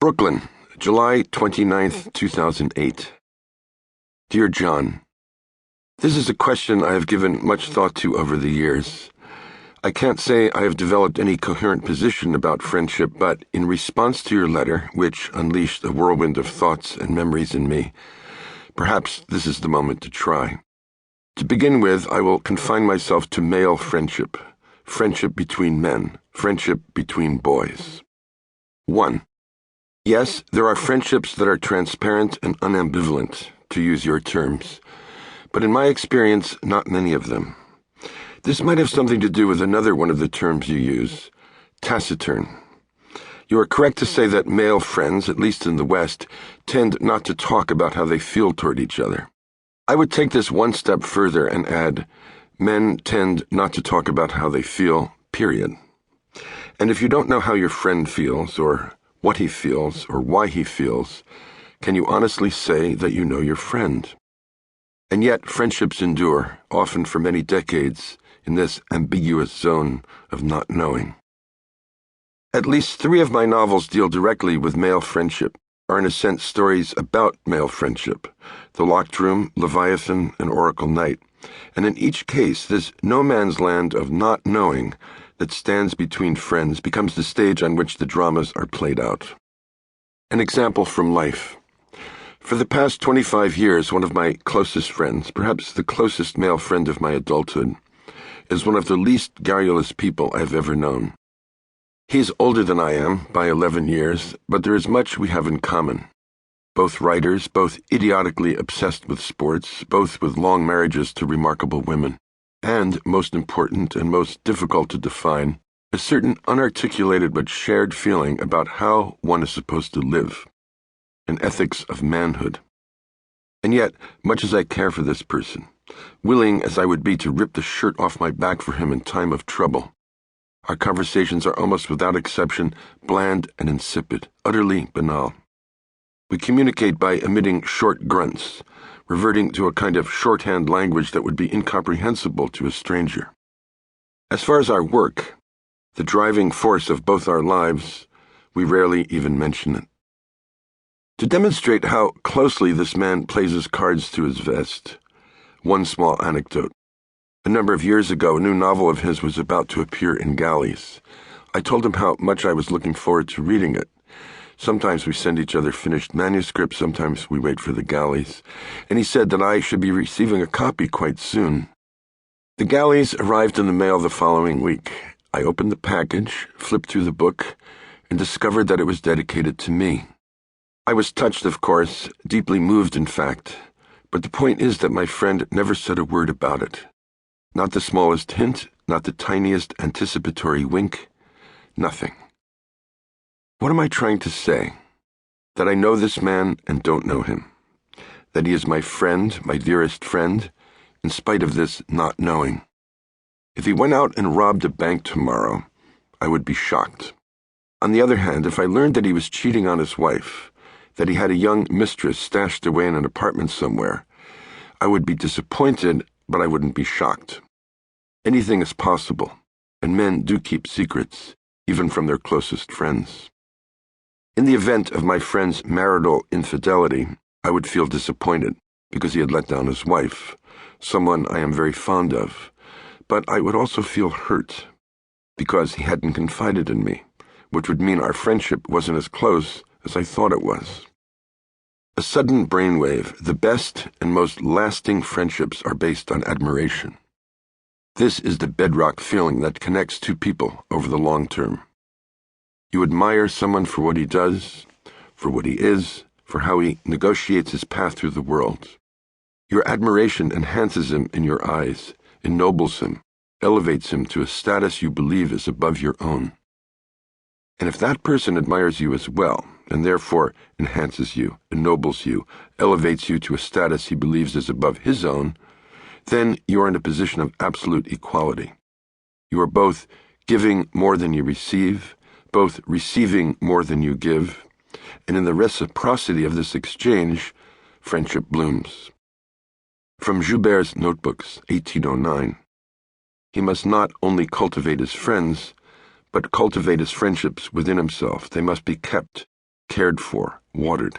Brooklyn, July 29th, 2008. Dear John, this is a question I have given much thought to over the years. I can't say I have developed any coherent position about friendship, but in response to your letter, which unleashed a whirlwind of thoughts and memories in me, perhaps this is the moment to try. To begin with, I will confine myself to male friendship between men, friendship between boys. 1. Yes, there are friendships that are transparent and unambivalent, to use your terms, but in my experience, not many of them. This might have something to do with another one of the terms you use, taciturn. You are correct to say that male friends, at least in the West, tend not to talk about how they feel toward each other. I would take this one step further and add, men tend not to talk about how they feel, period. And if you don't know how your friend feels, or what he feels, or why he feels, can you honestly say that you know your friend? And yet, friendships endure, often for many decades, in this ambiguous zone of not knowing. At least 3 of my novels deal directly with male friendship, are in a sense stories about male friendship, The Locked Room, Leviathan, and Oracle Knight, and in each case, this no-man's land of not knowing that stands between friends becomes the stage on which the dramas are played out. An example from life. For the past 25 years, one of my closest friends, perhaps the closest male friend of my adulthood, is one of the least garrulous people I've ever known. He's older than I am, by 11 years, but there is much we have in common. Both writers, both idiotically obsessed with sports, both with long marriages to remarkable women, and, most important and most difficult to define, a certain unarticulated but shared feeling about how one is supposed to live, an ethics of manhood. And yet, much as I care for this person, willing as I would be to rip the shirt off my back for him in time of trouble, our conversations are almost without exception bland and insipid, utterly banal. We communicate by emitting short grunts, reverting to a kind of shorthand language that would be incomprehensible to a stranger. As far as our work, the driving force of both our lives, we rarely even mention it. To demonstrate how closely this man plays his cards to his vest, one small anecdote. A number of years ago, a new novel of his was about to appear in galleys. I told him how much I was looking forward to reading it. Sometimes we send each other finished manuscripts, sometimes we wait for the galleys, and he said that I should be receiving a copy quite soon. The galleys arrived in the mail the following week. I opened the package, flipped through the book, and discovered that it was dedicated to me. I was touched, of course, deeply moved, in fact, but the point is that my friend never said a word about it. Not the smallest hint, not the tiniest anticipatory wink, nothing. What am I trying to say? That I know this man and don't know him. That he is my friend, my dearest friend, in spite of this not knowing. If he went out and robbed a bank tomorrow, I would be shocked. On the other hand, if I learned that he was cheating on his wife, that he had a young mistress stashed away in an apartment somewhere, I would be disappointed, but I wouldn't be shocked. Anything is possible, and men do keep secrets, even from their closest friends. In the event of my friend's marital infidelity, I would feel disappointed because he had let down his wife, someone I am very fond of, but I would also feel hurt because he hadn't confided in me, which would mean our friendship wasn't as close as I thought it was. A sudden brainwave, the best and most lasting friendships are based on admiration. This is the bedrock feeling that connects two people over the long term. You admire someone for what he does, for what he is, for how he negotiates his path through the world. Your admiration enhances him in your eyes, ennobles him, elevates him to a status you believe is above your own. And if that person admires you as well, and therefore enhances you, ennobles you, elevates you to a status he believes is above his own, then you are in a position of absolute equality. You are both giving more than you receive, both receiving more than you give, and in the reciprocity of this exchange, friendship blooms. From Joubert's Notebooks, 1809. He must not only cultivate his friends, but cultivate his friendships within himself. They must be kept, cared for, watered.